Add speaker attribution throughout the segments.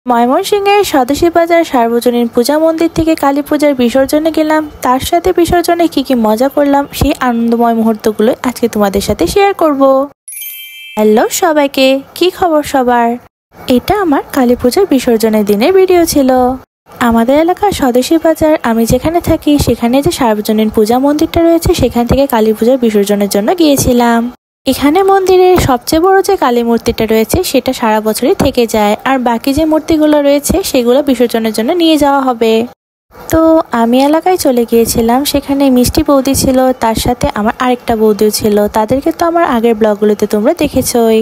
Speaker 1: ময়মনসিংহের স্বদেশী বাজার সার্বজনীন পূজা মন্দির থেকে কালী পূজার বিসর্জনে গেলাম। তার সাথে বিসর্জনে কি মজা করলাম সেই আনন্দময় মুহূর্তগুলো আজকে তোমাদের সাথে শেয়ার করব। হ্যালো সবাইকে, কি খবর সবার? এটা আমার কালী পূজার বিসর্জনের দিনের ভিডিও ছিল। আমাদের এলাকার স্বদেশী বাজার, আমি যেখানে থাকি সেখানে যে সার্বজনীন পূজা মন্দিরটা রয়েছে সেখান থেকে কালী পূজার বিসর্জনের জন্য গিয়েছিলাম। এখানে মন্দিরের সবচেয়ে বড় যে কালী মূর্তিটা রয়েছে সেটা সারা বছরই থেকে যায়, আর বাকি যে মূর্তিগুলো রয়েছে সেগুলো বিসর্জনের জন্য নিয়ে যাওয়া হবে। তো আমি এলাকায় চলে গিয়েছিলাম, সেখানে মিষ্টি বৌদি ছিল, তার সাথে আমার আরেকটা বৌদিও ছিল। তাদেরকে তো আমার আগের ব্লগগুলোতে তোমরা দেখেছই।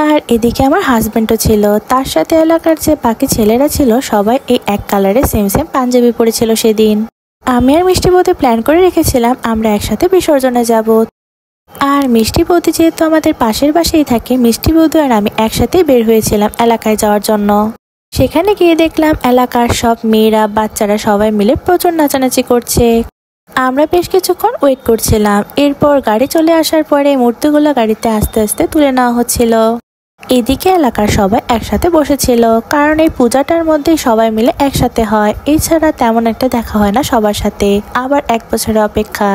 Speaker 1: আর এদিকে আমার হাজবেন্ডও ছিল, তার সাথে এলাকার যে বাকি ছেলেরা ছিল সবাই এই এক কালারের সেম পাঞ্জাবি পরেছিল সেদিন। আমি আর মিষ্টি বৌদি প্ল্যান করে রেখেছিলাম আমরা একসাথে বিসর্জনে যাব। আর মিষ্টি বৌদি যেহেতু আমাদের পাশের বাসায় থাকে, মিষ্টি বৌদি আর আমি একসাথে বের হয়েছিলাম এলাকায় যাওয়ার জন্য। সেখানে গিয়ে দেখলাম এলাকার সব মেয়েরা বাচ্চারা সবাই মিলে প্রচুর নাচানাচি করছে। আমরা বেশ কিছুক্ষণ ওয়েট করছিলাম। এরপর গাড়ি চলে আসার পরে মূর্তিগুলো গাড়িতে আস্তে আস্তে তুলে নেওয়া হচ্ছিল। এদিকে এলাকার সবাই একসাথে বসেছিল, কারণ এই পূজাটার মধ্যে সবাই মিলে একসাথে হয়, এছাড়া তেমন একটা দেখা হয় না সবার সাথে। আবার এক বছরের অপেক্ষা।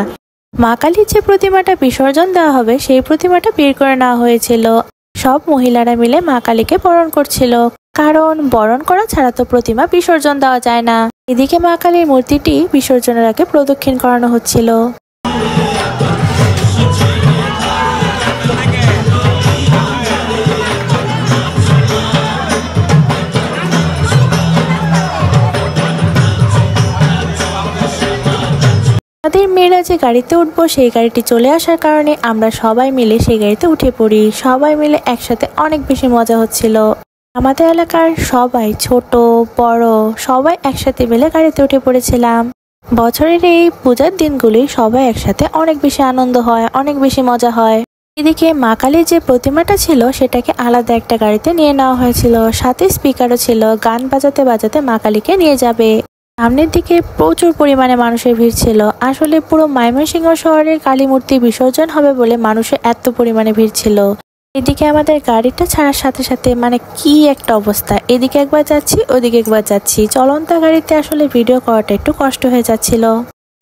Speaker 1: মা কালীর যে প্রতিমাটা বিসর্জন দেওয়া হবে সেই প্রতিমাটা বের করে নেওয়া হয়েছিল। সব মহিলারা মিলে মা কালীকে বরণ করছিল, কারণ বরণ করা ছাড়া তো প্রতিমা বিসর্জন দেওয়া যায় না। এদিকে মা কালীর মূর্তিটি বিসর্জনের আগে প্রদক্ষিণ করানো হচ্ছিল। আমাদের মেয়েরা যে গাড়িতে উঠবো সেই গাড়িটি চলে আসার কারণে আমরা সবাই মিলে সেই গাড়িতে উঠে পড়ি। সবাই মিলে একসাথে অনেক বেশি মজা হচ্ছিল। আমাদের এলাকার সবাই, ছোট বড় সবাই একসাথে মিলে গাড়িতে উঠে পড়েছিলাম। বছরের এই পূজার দিনগুলি সবাই একসাথে অনেক বেশি আনন্দ হয়, অনেক বেশি মজা হয়। এদিকে মা কালীর যে প্রতিমাটা ছিল সেটাকে আলাদা একটা গাড়িতে নিয়ে নেওয়া হয়েছিল, সাথে স্পিকারও ছিল, গান বাজাতে বাজাতে মা কালীকে নিয়ে যাবে। সামনের দিকে প্রচুর পরিমাণে মানুষের ভিড় ছিল। আসলে পুরো ময়মনসিংহ শহরের কালী মূর্তি বিসর্জন হবে বলে মানুষের এত পরিমাণে ভিড় ছিল। এদিকে আমাদের গাড়িটা ছাড়ার সাথে সাথে কি একটা অবস্থা, এদিকে একবার যাচ্ছি ওদিকে একবার যাচ্ছি। চলন্ত গাড়িতে আসলে ভিডিও করাটা একটু কষ্ট হয়ে যাচ্ছিল।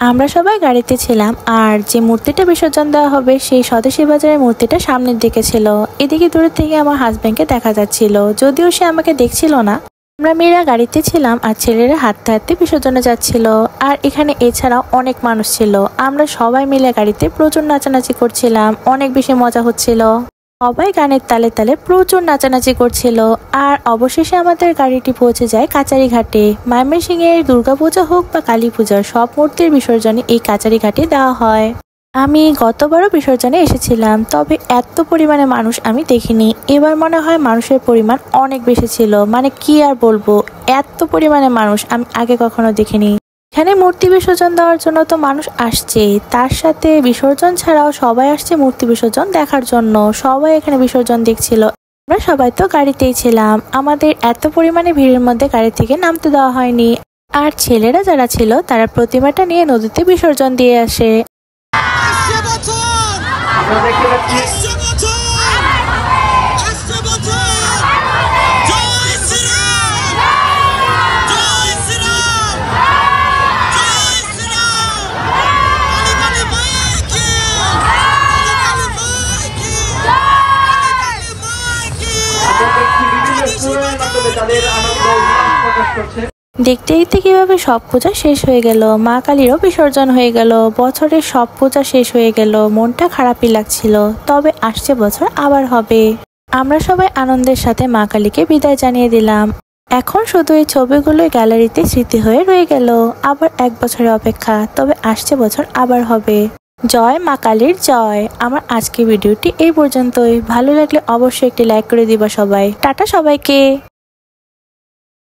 Speaker 1: আমরা সবাই গাড়িতে ছিলাম, আর যে মূর্তিটা বিসর্জন দেওয়া হবে সেই স্বদেশী বাজারের মূর্তিটা সামনের দিকে ছিল। এদিকে দূরের থেকে আমার হাজবেন্ডকে দেখা যাচ্ছিল, যদিও সে আমাকে দেখছিল না। আমরা মেয়েরা গাড়িতে ছিলাম আর ছেলেরা হাঁটতে হাঁটতে বিসর্জনে যাচ্ছিল। আর এখানে এছাড়াও অনেক মানুষ ছিল। আমরা সবাই মিলে গাড়িতে প্রচুর নাচানাচি করছিলাম, অনেক বেশি মজা হচ্ছিল। সবাই গানের তালে তালে প্রচুর নাচানাচি করছিল। আর অবশেষে আমাদের গাড়িটি পৌঁছে যায় কাচারি ঘাটে। ময়মনসিংহের দুর্গাপূজা হোক বা কালী পূজার সব মূর্তির বিসর্জনে এই কাচারি ঘাটে দেওয়া হয়। আমি গতবারও বিসর্জনে এসেছিলাম, তবে এত পরিমাণে মানুষ আমি দেখিনি। এবার মনে হয় মানুষের পরিমাণ অনেক বেশি ছিল, কি আর বলবো, এত পরিমাণে মানুষ আমি আগে কখনো দেখিনি। এখানে মূর্তি বিসর্জন দেওয়ার জন্য তো মানুষ আসছে, তার সাথে বিসর্জন ছাড়াও সবাই আসছে মূর্তি বিসর্জন দেখার জন্য। সবাই এখানে বিসর্জন দেখছিল। আমরা সবাই তো গাড়িতেই ছিলাম, আমাদের এত পরিমাণে ভিড়ের মধ্যে গাড়ি থেকে নামতে দেওয়া হয়নি। আর ছেলেরা যারা ছিল তারা প্রতিমাটা নিয়ে নদীতে বিসর্জন দিয়ে আসে। দেখতে দেখতে কিভাবে সব পূজা শেষ হয়ে গেল, মা কালীরও বিসর্জন হয়ে গেল, বছরের সব পূজা শেষ হয়ে গেল। মনটা খারাপই লাগছিল, তবে আসছে বছর আবার হবে। আমরা সবাই আনন্দের সাথে মা কালীকে বিদায় জানিয়ে দিলাম। এখন শুধু এই ছবিগুলোই গ্যালারিতে স্মৃতি হয়ে রয়ে গেল। আবার এক বছরের অপেক্ষা, তবে আসছে বছর আবার হবে। জয় মা কালীর জয়। আমার আজকের ভিডিওটি এই পর্যন্তই। ভালো লাগলে অবশ্যই একটি লাইক করে দিবা সবাই। টাটা সবাইকে।